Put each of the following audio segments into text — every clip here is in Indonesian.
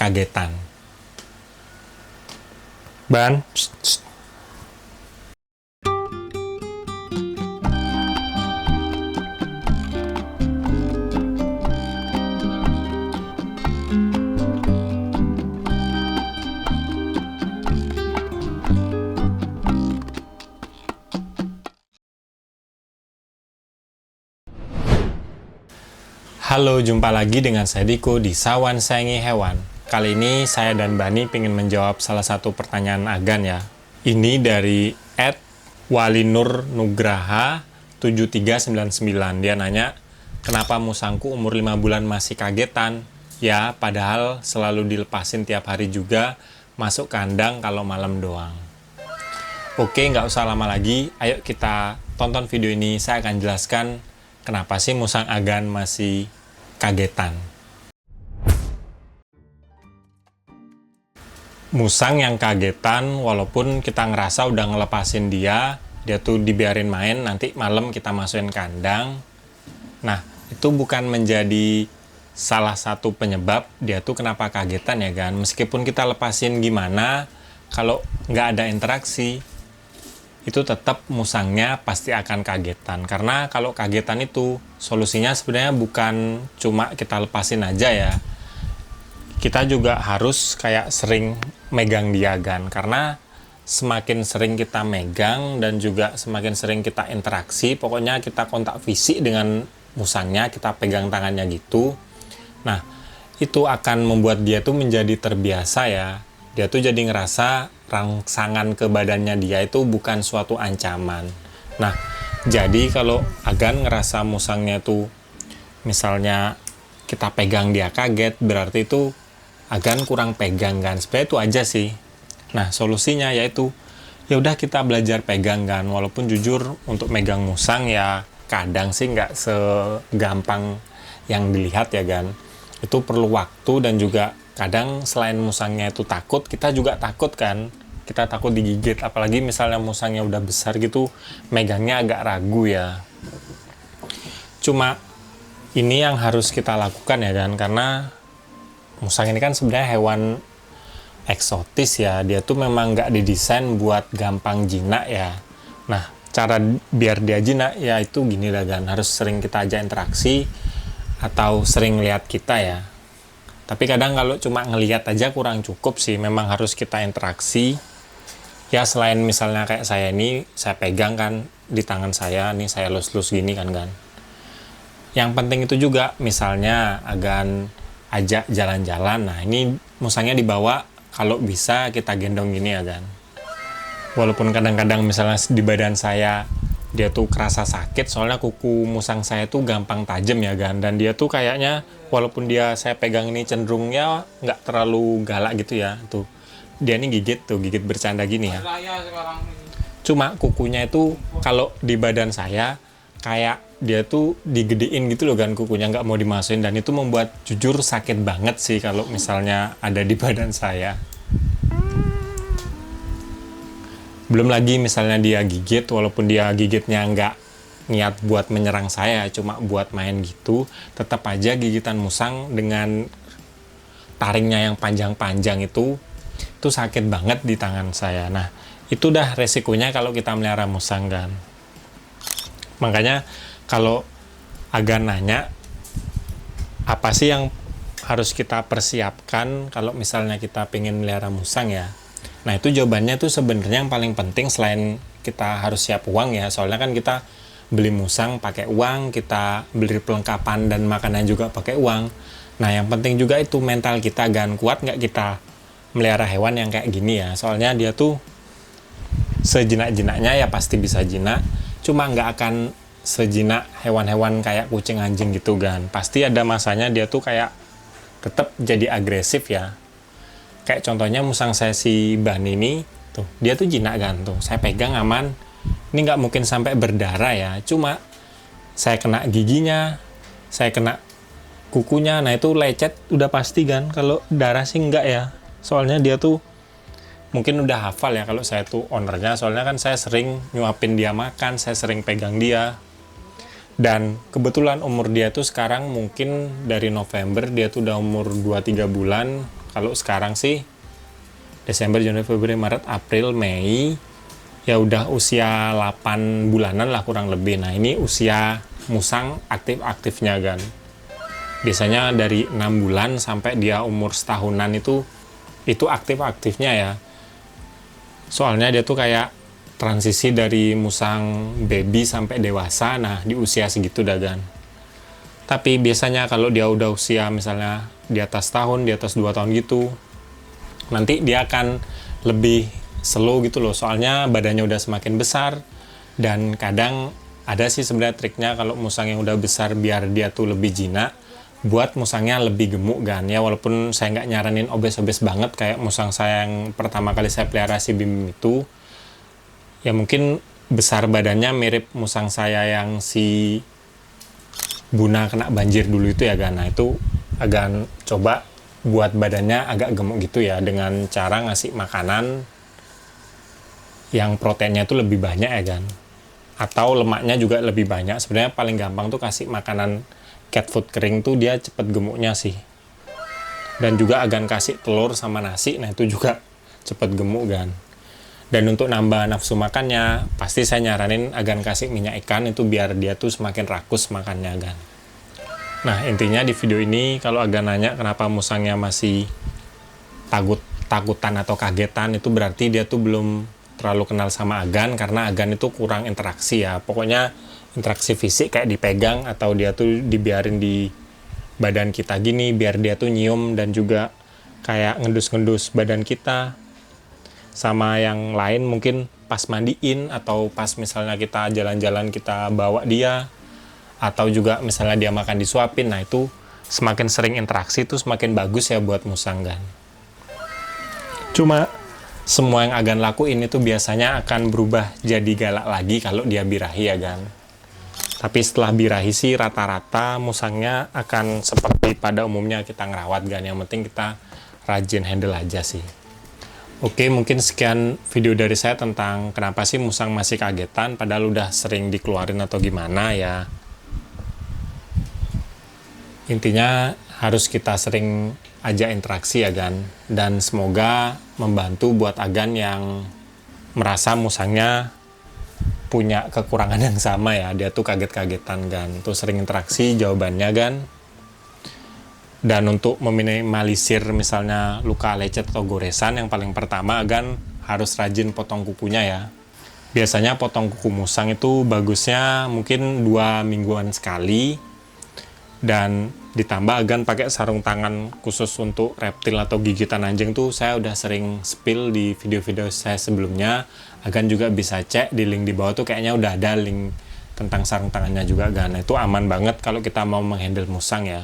kagetan. Ban, psst, psst. Halo, jumpa lagi dengan saya Diko di Sawan Sayangi Hewan. Kali ini saya dan Bani pengen menjawab salah satu pertanyaan Agan ya. Ini dari @walinurnugraha 7399. Dia nanya, kenapa musangku umur 5 bulan masih kagetan? Ya, padahal selalu dilepasin tiap hari juga, masuk kandang kalau malam doang. Oke, nggak usah lama lagi. Ayo kita tonton video ini. Saya akan jelaskan kenapa sih musang Agan masih kagetan. Musang yang kagetan, walaupun kita ngerasa udah ngelepasin dia tuh dibiarin main, nanti malam kita masukin kandang. Nah, itu bukan menjadi salah satu penyebab dia tuh kenapa kagetan ya kan. Meskipun kita lepasin gimana, kalau nggak ada interaksi, itu tetap musangnya pasti akan kagetan. Karena kalau kagetan itu solusinya sebenarnya bukan cuma kita lepasin aja ya, kita juga harus kayak sering megang dia kan. Karena semakin sering kita megang dan juga semakin sering kita interaksi, pokoknya kita kontak fisik dengan musangnya, kita pegang tangannya gitu, nah itu akan membuat dia tuh menjadi terbiasa ya. Dia tuh jadi ngerasa rangsangan ke badannya dia itu bukan suatu ancaman. Nah, jadi kalau Agan ngerasa musangnya tuh misalnya kita pegang dia kaget, berarti itu Agan kurang pegang kan. Sebenarnya itu aja sih. Nah, solusinya yaitu ya udah kita belajar pegang kan. Walaupun jujur untuk megang musang ya kadang sih nggak segampang yang dilihat ya kan. Itu perlu waktu dan juga kadang selain musangnya itu takut, kita juga takut kan. Kita takut digigit, apalagi misalnya musangnya udah besar gitu, megangnya agak ragu ya. Cuma ini yang harus kita lakukan ya kan, karena musang ini kan sebenarnya hewan eksotis ya. Dia tuh memang nggak didesain buat gampang jinak ya. Nah, cara biar dia jinak ya itu gini lah kan, harus sering kita ajak interaksi atau sering lihat kita ya. Tapi kadang kalau cuma ngelihat aja kurang cukup sih, memang harus kita interaksi. Ya selain misalnya kayak saya ini, saya pegang kan di tangan saya, nih saya lus-lus gini kan. Yang penting itu juga misalnya Agan ajak jalan-jalan, nah ini musangnya dibawa, kalau bisa kita gendong gini ya kan. Walaupun kadang-kadang misalnya di badan saya dia tuh kerasa sakit, soalnya kuku musang saya tuh gampang tajam ya kan, dan dia tuh kayaknya walaupun dia saya pegang ini cenderungnya nggak terlalu galak gitu ya, tuh dia ini gigit bercanda gini ya. Cuma kukunya itu kalau di badan saya kayak dia tuh digedein gitu loh kan, kukunya nggak mau dimasukin, dan itu membuat jujur sakit banget sih kalau misalnya ada di badan saya. Belum lagi misalnya dia gigit, walaupun dia gigitnya nggak niat buat menyerang saya, cuma buat main gitu, tetap aja gigitan musang dengan taringnya yang panjang-panjang itu sakit banget di tangan saya. Nah, itu dah resikonya kalau kita melihara musang kan. Makanya kalau Agan nanya, apa sih yang harus kita persiapkan kalau misalnya kita pengen melihara musang ya? Nah, itu jawabannya tuh sebenarnya yang paling penting selain kita harus siap uang ya. Soalnya kan kita beli musang pakai uang, kita beli perlengkapan dan makanan juga pakai uang. Nah, yang penting juga itu mental kita, gan kuat nggak kita melihara hewan yang kayak gini ya. Soalnya dia tuh sejinak-jinaknya ya pasti bisa jinak, cuma nggak akan sejinak hewan-hewan kayak kucing anjing gitu kan. Pasti ada masanya dia tuh kayak tetap jadi agresif ya. Kayak contohnya musang saya si Bani ini, tuh dia tuh jinak kan, tuh saya pegang aman. Ini nggak mungkin sampai berdarah ya, cuma saya kena giginya, saya kena kukunya, nah itu lecet udah pasti kan. Kalau darah sih enggak ya, soalnya dia tuh mungkin udah hafal ya kalau saya tuh ownernya, soalnya kan saya sering nyuapin dia makan, saya sering pegang dia. Dan kebetulan umur dia tuh sekarang mungkin dari November dia tuh udah umur 2-3 bulan. Kalau sekarang sih Desember, Januari, Februari, Maret, April, Mei, ya udah usia 8 bulanan lah kurang lebih. Nah ini usia musang aktif-aktifnya kan. Biasanya dari 6 bulan sampai dia umur setahunan itu aktif-aktifnya ya. Soalnya dia tuh kayak transisi dari musang baby sampai dewasa, nah di usia segitu dah kan. Tapi biasanya kalau dia udah usia misalnya di atas tahun, di atas 2 tahun gitu, nanti dia akan lebih slow gitu loh, soalnya badannya udah semakin besar. Dan kadang ada sih sebenarnya triknya kalau musang yang udah besar biar dia tuh lebih jinak, buat musangnya lebih gemuk kan ya. Walaupun saya nggak nyaranin obes-obes banget kayak musang saya yang pertama kali saya pelihara si Bim itu, ya mungkin besar badannya mirip musang saya yang si Buna kena banjir dulu itu ya kan. Nah itu agak coba buat badannya agak gemuk gitu ya, dengan cara ngasih makanan yang proteinnya itu lebih banyak ya kan, atau lemaknya juga lebih banyak. Sebenarnya paling gampang tuh kasih makanan cat food kering tuh dia cepet gemuknya sih. Dan juga agan kasih telur sama nasi, nah itu juga cepet gemuk kan. Dan untuk nambah nafsu makannya, pasti saya nyaranin agan kasih minyak ikan, itu biar dia tuh semakin rakus makannya kan. Nah intinya di video ini kalau agan nanya kenapa musangnya masih takutan atau kagetan, itu berarti dia tuh belum terlalu kenal sama agan, karena agan itu kurang interaksi ya. Pokoknya interaksi fisik kayak dipegang atau dia tuh dibiarin di badan kita gini biar dia tuh nyium dan juga kayak ngendus-ngendus badan kita. Sama yang lain mungkin pas mandiin atau pas misalnya kita jalan-jalan kita bawa dia, atau juga misalnya dia makan disuapin. Nah itu semakin sering interaksi itu semakin bagus ya buat musang kan. Cuma semua yang agan lakuin itu biasanya akan berubah jadi galak lagi kalau dia birahi ya kan. Tapi setelah birahi sih rata-rata musangnya akan seperti pada umumnya kita ngerawat kan. Yang penting kita rajin handle aja sih. Oke, mungkin sekian video dari saya tentang kenapa sih musang masih kagetan padahal udah sering dikeluarin atau gimana ya. Intinya harus kita sering aja interaksi ya kan. Dan semoga membantu buat agan yang merasa musangnya punya kekurangan yang sama ya, dia tuh kaget-kagetan kan, tuh sering interaksi jawabannya kan. Dan untuk meminimalisir misalnya luka lecet atau goresan, yang paling pertama agan harus rajin potong kukunya ya. Biasanya potong kuku musang itu bagusnya mungkin 2 mingguan sekali, dan ditambah agan pakai sarung tangan khusus untuk reptil atau gigitan anjing tuh saya udah sering spill di video-video saya sebelumnya. Agan juga bisa cek di link di bawah tuh, kayaknya udah ada link tentang sarung tangannya juga kan. Itu aman banget kalau kita mau menghandle musang ya.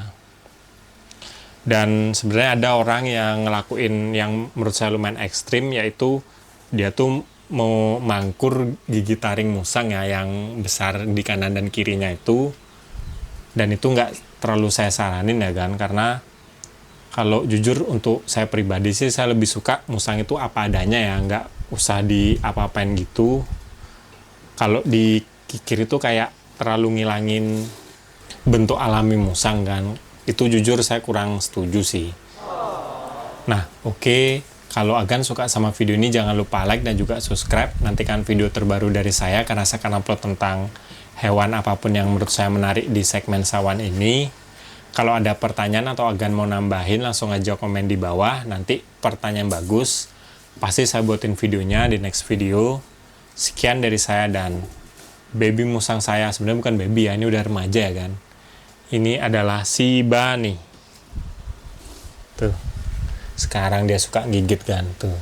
Dan sebenarnya ada orang yang ngelakuin yang menurut saya lumayan ekstrim, yaitu dia tuh mau mangkur gigi taring musang ya yang besar di kanan dan kirinya itu. Dan itu nggak terlalu saya saranin ya kan, karena kalau jujur untuk saya pribadi sih saya lebih suka musang itu apa adanya ya, nggak usah di apa-apain gitu. Kalau dikikir itu kayak terlalu ngilangin bentuk alami musang kan, itu jujur saya kurang setuju sih. Nah oke, kalau agan suka sama video ini jangan lupa like dan juga subscribe. Nantikan video terbaru dari saya karena saya akan upload tentang hewan apapun yang menurut saya menarik di segmen sawan ini. Kalau ada pertanyaan atau agan mau nambahin, langsung aja komen di bawah. Nanti pertanyaan bagus, pasti saya buatin videonya di next video. Sekian dari saya dan baby musang saya. Sebenarnya bukan baby ya, ini udah remaja ya kan. Ini adalah si Bani. Tuh, sekarang dia suka gigit kan, tuh.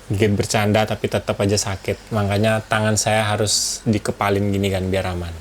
Gigit bercanda tapi tetap aja sakit. Makanya tangan saya harus dikepalin gini kan biar aman.